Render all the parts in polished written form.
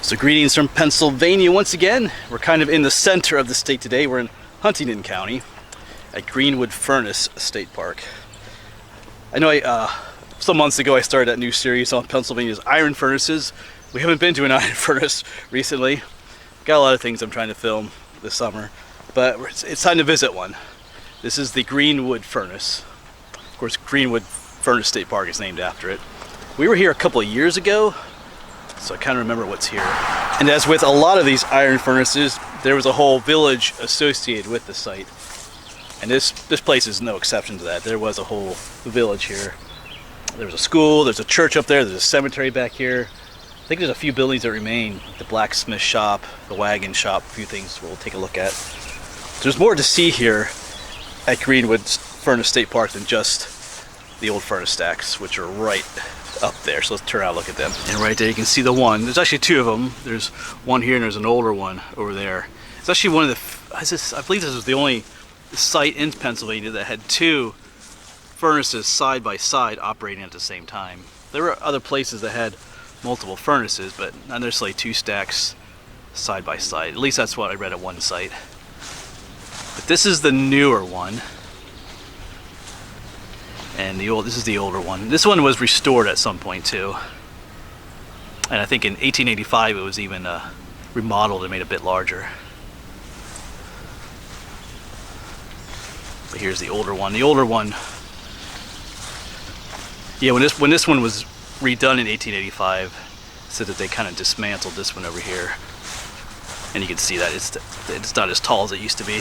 So greetings from Pennsylvania once again. We're kind of in the center of the state today. We're in Huntingdon County at Greenwood Furnace State Park. I know some months ago I started that new series on Pennsylvania's iron furnaces. We haven't been to an iron furnace recently. Got a lot of things I'm trying to film this summer, but it's time to visit one. This is the Greenwood Furnace. Of course, Greenwood Furnace State Park is named after it. We were here a couple of years ago, so I kind of remember what's here. And as with a lot of these iron furnaces, there was a whole village associated with the site. And this place is no exception to that. There was a whole village here. There was a school, there's a church up there, there's a cemetery back here. I think there's a few buildings that remain. The blacksmith shop, the wagon shop, a few things we'll take a look at. There's more to see here at Greenwood Furnace State Park than just the old furnace stacks, which are right up there. So let's turn around and look at them. And right there you can see the one. There's actually two of them. There's one here and there's an older one over there. It's actually one of the, I believe this was the only site in Pennsylvania that had two furnaces side by side operating at the same time. There were other places that had multiple furnaces, but not necessarily two stacks side by side. At least that's what I read at one site. But this is the newer one. And this is the older one. This one was restored at some point too. And I think in 1885 it was even remodeled and made a bit larger. But here's the older one. The older one, yeah, when this one was redone in 1885, said that they kind of dismantled this one over here. And you can see that it's not as tall as it used to be.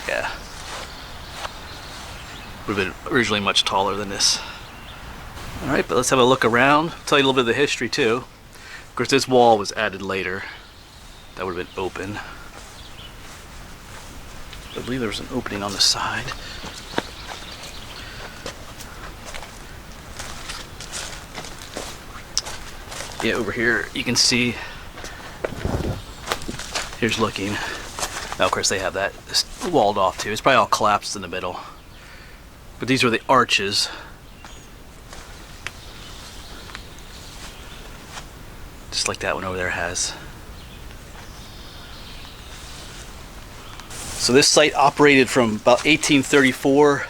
Yeah. Would have been originally much taller than this. Alright, but let's have a look around. Tell you a little bit of the history too. Of course, this wall was added later. That would have been open. I believe there was an opening on the side. Yeah, over here you can see. Here's looking. Now, of course, they have that walled off too. It's probably all collapsed in the middle. But these are the arches. Just like that one over there has. So this site operated from about 1834 to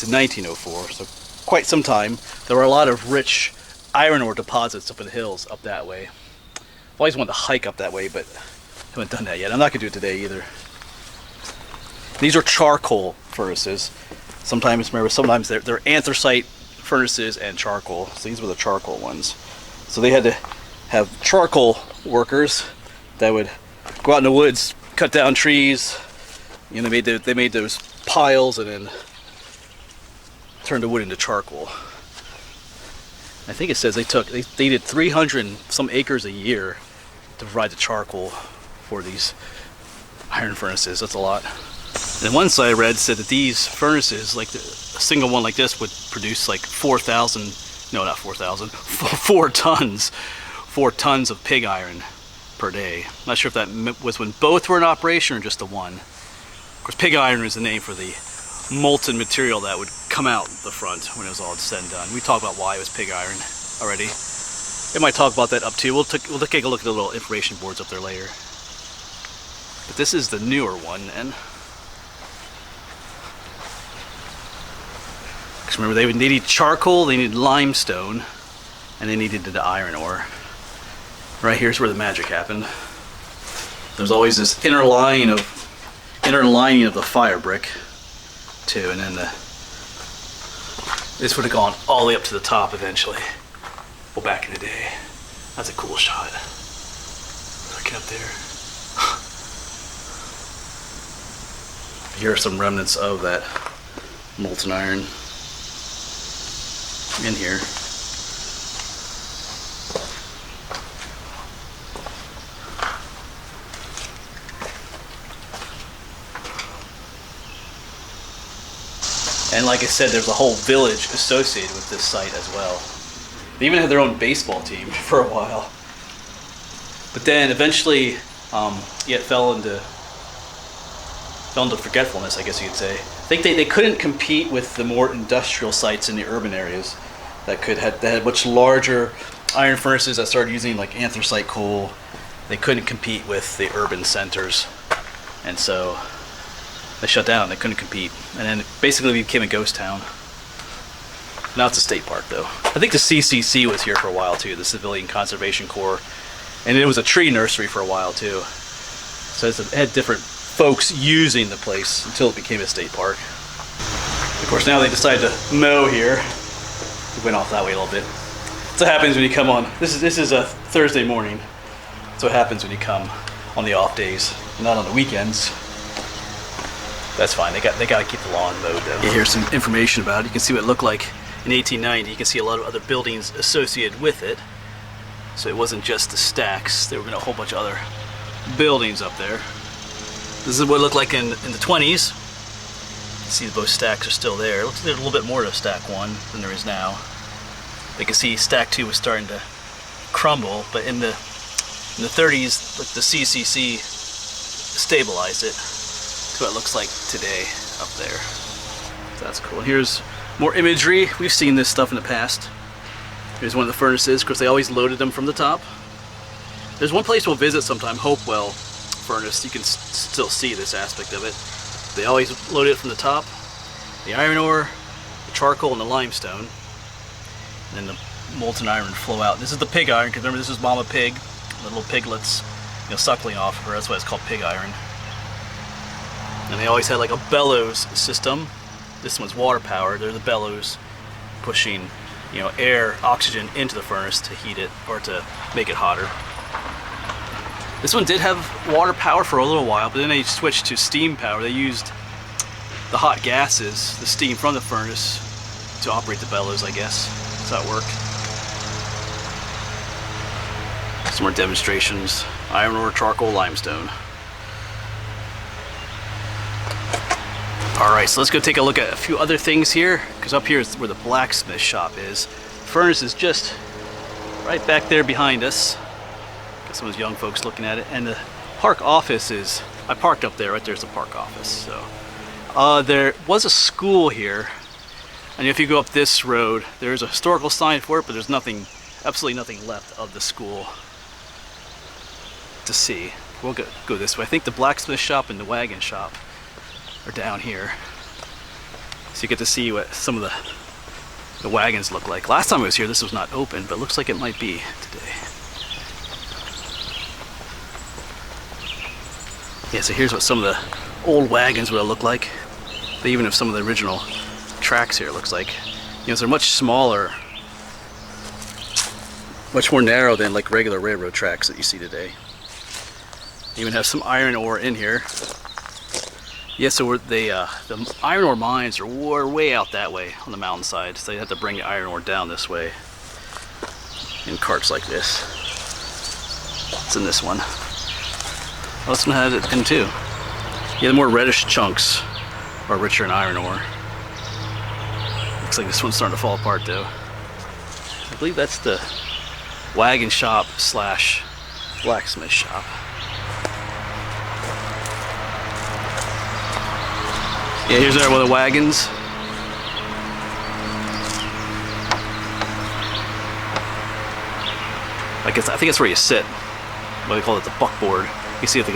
1904, so quite some time. There were a lot of rich iron ore deposits up in the hills up that way. I've always wanted to hike up that way, but haven't done that yet. I'm not going to do it today either. These are charcoal furnaces. Sometimes they're anthracite furnaces and charcoal. So these were the charcoal ones. So they had to have charcoal workers that would go out in the woods, cut down trees. You know, they made those piles and then turned the wood into charcoal. I think it says they did 300 and some acres a year to provide the charcoal for these iron furnaces. That's a lot. And one site I read said that these furnaces, like a single one like this, would produce like 4 tons of pig iron per day. I'm not sure if that was when both were in operation or just the one. Of course, pig iron is the name for the molten material that would come out the front when it was all said and done. We talked about why it was pig iron already. I might talk about that up too. We'll take a look at the little information boards up there later. But this is the newer one, and because remember, they needed charcoal, they needed limestone, and they needed the iron ore. Right here's where the magic happened. There's always this inner lining of the fire brick, too, and then this would have gone all the way up to the top eventually. Well, back in the day. That's a cool shot. Look up there. Here are some remnants of that molten iron in here. And like I said, there's a whole village associated with this site as well. They even had their own baseball team for a while. But then eventually, it fell into forgetfulness, I guess you could say. I think they couldn't compete with the more industrial sites in the urban areas. that had much larger iron furnaces that started using like anthracite coal. They couldn't compete with the urban centers, and so they shut down. They couldn't compete, and then it basically became a ghost town. Now it's a state park, though. I think the CCC was here for a while too, the Civilian Conservation Corps, and it was a tree nursery for a while too. So it had different folks using the place until it became a state park. Of course, now they decided to mow here. We went off that way a little bit. That's what happens when you come on. This is a Thursday morning. That's what happens when you come on the off days, not on the weekends. That's fine. They got to keep the lawn mowed though. Yeah, here's some information about it. You can see what it looked like in 1890. You can see a lot of other buildings associated with it. So it wasn't just the stacks. There were a whole bunch of other buildings up there. This is what it looked like in the 20s. You see both stacks are still there. It looks like there's a little bit more to stack 1 than there is now. You can see stack 2 was starting to crumble, but in the 30s, the CCC stabilized it to what it looks like today up there. So that's cool. Here's more imagery. We've seen this stuff in the past. Here's one of the furnaces. Of course, they always loaded them from the top. There's one place we'll visit sometime, Hopewell furnace. You can still see this aspect of it. They always load it from the top. The iron ore, the charcoal, and the limestone. And then the molten iron would flow out. This is the pig iron, because remember this is Mama Pig, the little piglets, suckling off of her. That's why it's called pig iron. And they always had like a bellows system. This one's water powered. They're the bellows pushing, air, oxygen into the furnace to heat it or to make it hotter. This one did have water power for a little while, but then they switched to steam power. They used the hot gases, the steam from the furnace, to operate the bellows, I guess. That's how it worked. Some more demonstrations. Iron ore, charcoal, limestone. Alright, so let's go take a look at a few other things here, because up here is where the blacksmith shop is. The furnace is just right back there behind us. Got some of those young folks looking at it. And the park office is, I parked up there, right there's the park office. So there was a school here, and if you go up this road, there's a historical sign for it, but there's nothing, absolutely nothing left of the school to see. We'll go this way. I think the blacksmith shop and the wagon shop are down here, so you get to see what some of the wagons look like. Last time I was here, this was not open, but it looks like it might be today. Yeah, so here's what some of the old wagons would look like. They even have some of the original tracks here, it looks like. So they're much smaller, much more narrow than like regular railroad tracks that you see today. You even have some iron ore in here. Yeah, so the iron ore mines are way out that way on the mountainside, so they have to bring the iron ore down this way in carts like this. It's in this one. Oh, this one has it in too. Yeah, the more reddish chunks are richer in iron ore. Looks like this one's starting to fall apart though. I believe that's the wagon shop slash blacksmith shop. Yeah, here's one of the wagons. I think that's where you sit. What they call it, the buckboard. You see the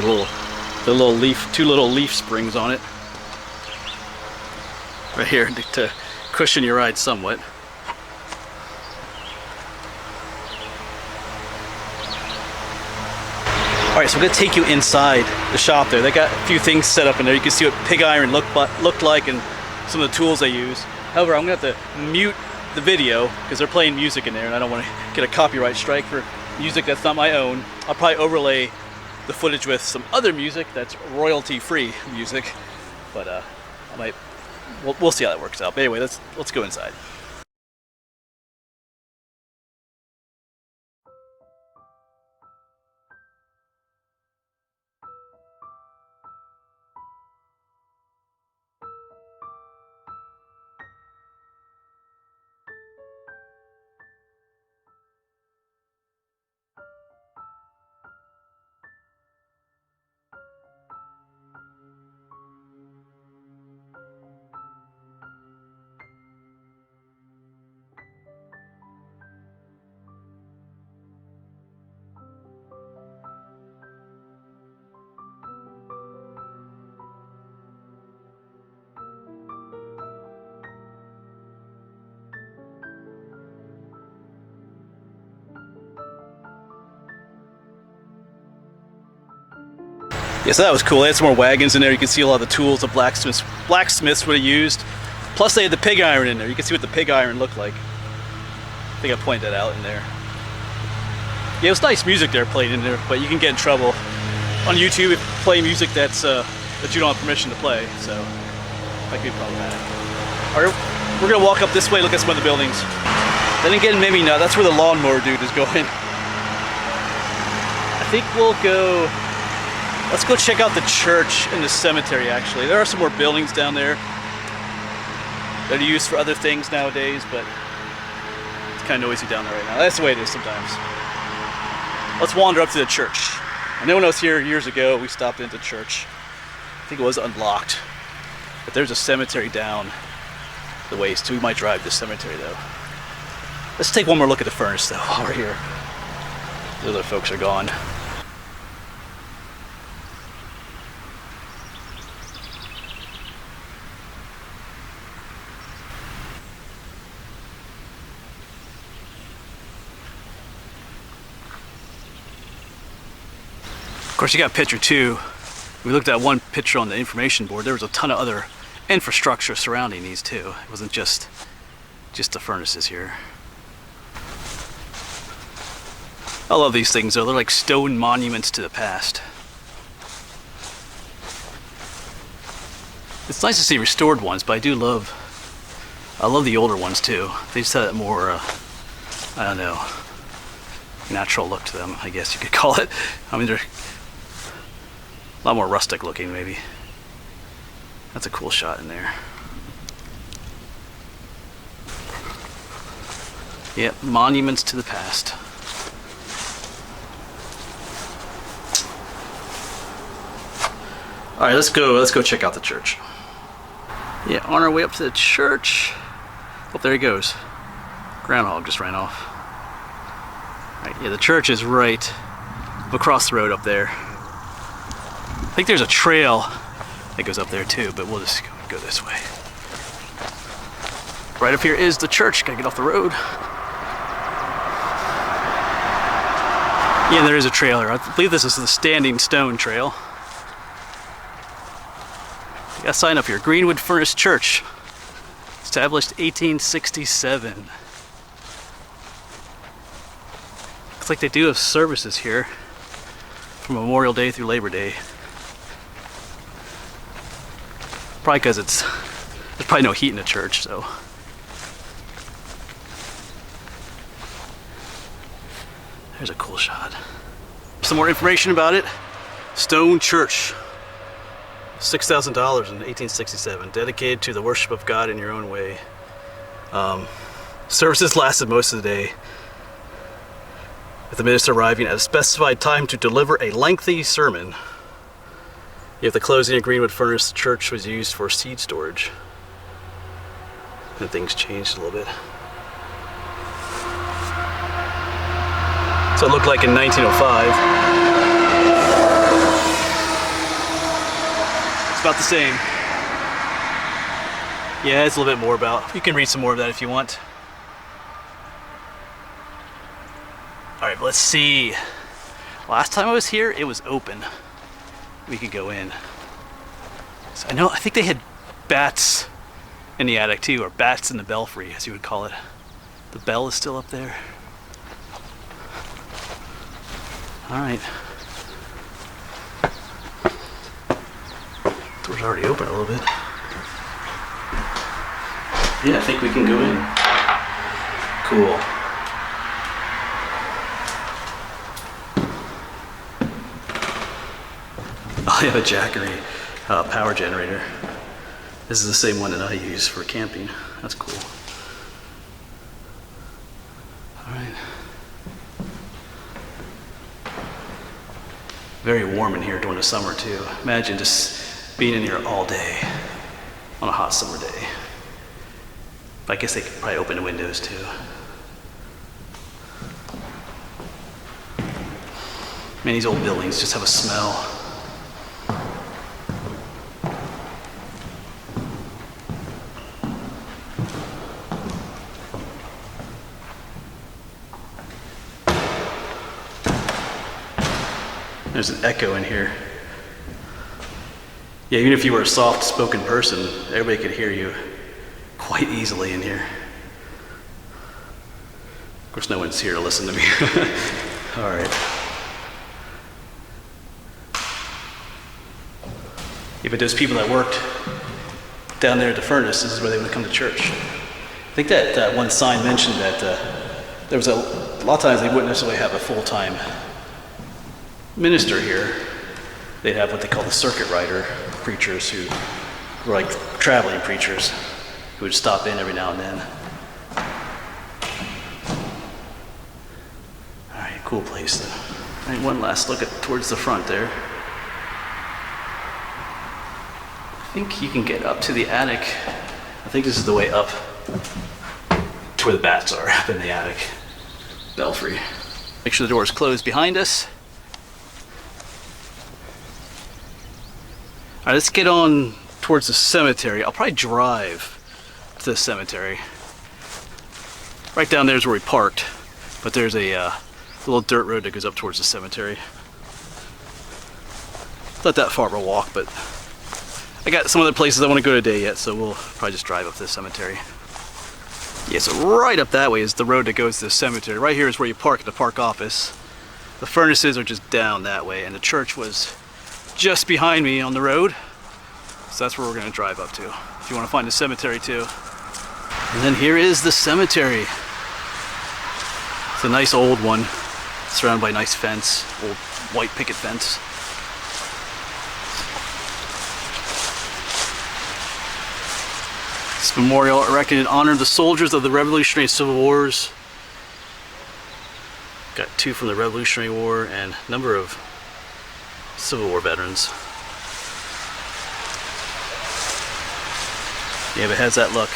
little leaf, 2 little leaf springs on it. Right here to cushion your ride somewhat. Alright, so I'm going to take you inside the shop there. They got a few things set up in there. You can see what pig iron looked like and some of the tools they use. However, I'm going to have to mute the video because they're playing music in there and I don't want to get a copyright strike for music that's not my own. I'll probably overlay the footage with some other music that's royalty-free music, but we'll see how that works out. But anyway, let's go inside. Yeah, so that was cool. They had some more wagons in there. You can see a lot of the tools the blacksmiths would have used. Plus they had the pig iron in there. You can see what the pig iron looked like. I think I pointed that out in there. Yeah, it was nice music there played in there, but you can get in trouble on YouTube if you play music that you don't have permission to play, so that could be problematic. All right, we're gonna walk up this way, look at some of the buildings. Then again, maybe not. That's where the lawnmower dude is going. I think we'll go. Let's go check out the church and the cemetery. Actually, there are some more buildings down there that are used for other things nowadays, but it's kind of noisy down there right now. That's the way it is sometimes. Let's wander up to the church. I know when I was here years ago, we stopped into church. I think it was unlocked. But there's a cemetery down the ways, so we might drive to the cemetery though. Let's take one more look at the furnace though while we're here. The other folks are gone. Of course, you got picture two. We looked at one picture on the information board. There was a ton of other infrastructure surrounding these too. It wasn't just the furnaces here. I love these things though. They're like stone monuments to the past. It's nice to see restored ones, but I love the older ones too. They just have that more, I don't know, natural look to them, I guess you could call it. I mean, they're a lot more rustic looking, maybe. That's a cool shot in there. Yep, monuments to the past. All right, let's go check out the church. Yeah, on our way up to the church. Oh, there he goes. Groundhog just ran off. All right, yeah, the church is right across the road up there. I think there's a trail that goes up there too, but we'll just go this way. Right up here is the church. Gotta get off the road. Yeah, there is a trail here. I believe this is the Standing Stone Trail. You got a sign up here, Greenwood Furnace Church, established 1867. Looks like they do have services here from Memorial Day through Labor Day. Probably because there's probably no heat in the church, so. There's a cool shot. Some more information about it. Stone Church. $6,000 in 1867, dedicated to the worship of God in your own way. Services lasted most of the day, with the minister arriving at a specified time to deliver a lengthy sermon. At the closing of Greenwood Furnace, the church was used for seed storage. And things changed a little bit. So it looked like in 1905. It's about the same. Yeah, it's a little bit more about. You can read some more of that if you want. All right, let's see. Last time I was here, it was open. We could go in. So I think they had bats in the attic too, or bats in the belfry, as you would call it. The bell is still up there. All right. Door's already open a little bit. Yeah, I think we can go in. Cool. I have a Jackery power generator. This is the same one that I use for camping. That's cool. All right. Very warm in here during the summer too. Imagine just being in here all day on a hot summer day. But I guess they could probably open the windows too. Man, these old buildings just have a smell. There's an echo in here. Yeah, even if you were a soft-spoken person, everybody could hear you quite easily in here. Of course, no one's here to listen to me. All right. Yeah, but those people that worked down there at the furnace, this is where they would come to church. I think that one sign mentioned that there was a lot of times they wouldn't necessarily have a full-time minister here. They'd have what they call the circuit rider preachers, who were like traveling preachers who would stop in every now and then. All right, cool place though. All right, one last look towards the front there. I think you can get up to the attic. I think this is the way up to where the bats are, up in the attic. Belfry. Make sure the door is closed behind us. All right, let's get on towards the cemetery. I'll probably drive to the cemetery. Right down there is where we parked, but there's a little dirt road that goes up towards the cemetery. It's not that far of a walk, but I got some other places I want to go today yet, so we'll probably just drive up to the cemetery. Yeah, so right up that way is the road that goes to the cemetery. Right here is where you park at the park office. The furnaces are just down that way, and the church was just behind me on the road. So that's where we're gonna drive up to, if you wanna find the cemetery too. And then here is the cemetery. It's a nice old one, surrounded by a nice fence, old white picket fence. This memorial erected in honor of the soldiers of the Revolutionary Civil Wars. Got 2 from the Revolutionary War and a number of Civil War veterans. Yeah, but it has that look.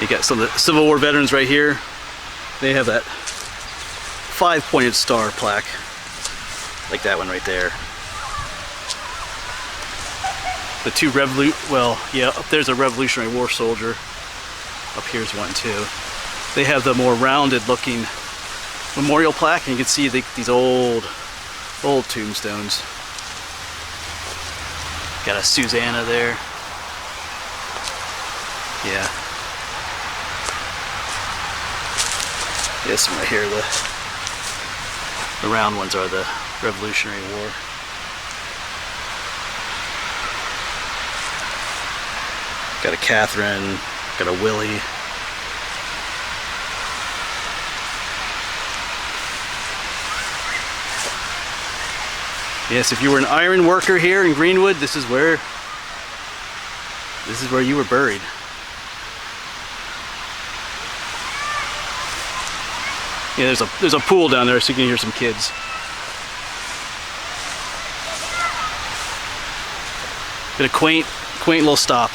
You got some of the Civil War veterans right here. They have that 5-pointed star plaque, like that one right there. The 2 up there's a Revolutionary War soldier. Up here's one too. They have the more rounded looking memorial plaque, and you can see these old tombstones. Got a Susanna there. Yeah. This one right here, the round ones are the Revolutionary War. Got a Catherine, got a Willie. Yes, if you were an iron worker here in Greenwood, this is where you were buried. Yeah, there's a pool down there, so you can hear some kids. Got a quaint little stop.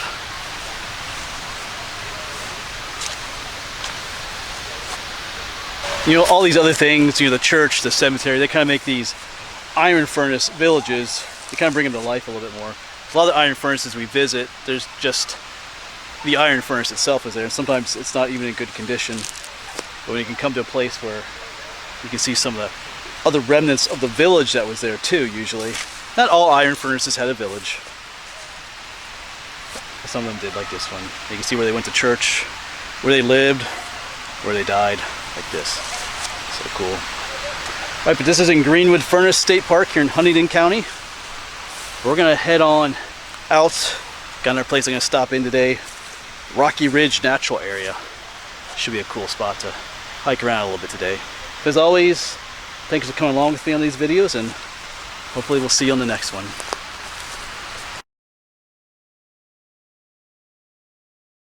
You know, all these other things, you know, the church, the cemetery, they kind of make these iron furnace villages. They kind of bring them to life a little bit more. A lot of the iron furnaces we visit, there's just the iron furnace itself is there, and sometimes it's not even in good condition. But when you can come to a place where you can see some of the other remnants of the village that was there too, usually. Not all iron furnaces had a village. Some of them did, like this one. You can see where they went to church, where they lived, where they died, like this. So cool. Right, but this is in Greenwood Furnace State Park here in Huntingdon County. We're gonna head on out. Got another place I'm gonna stop in today. Rocky Ridge Natural Area. Should be a cool spot to hike around a little bit today. As always, thanks for coming along with me on these videos, and hopefully we'll see you on the next one.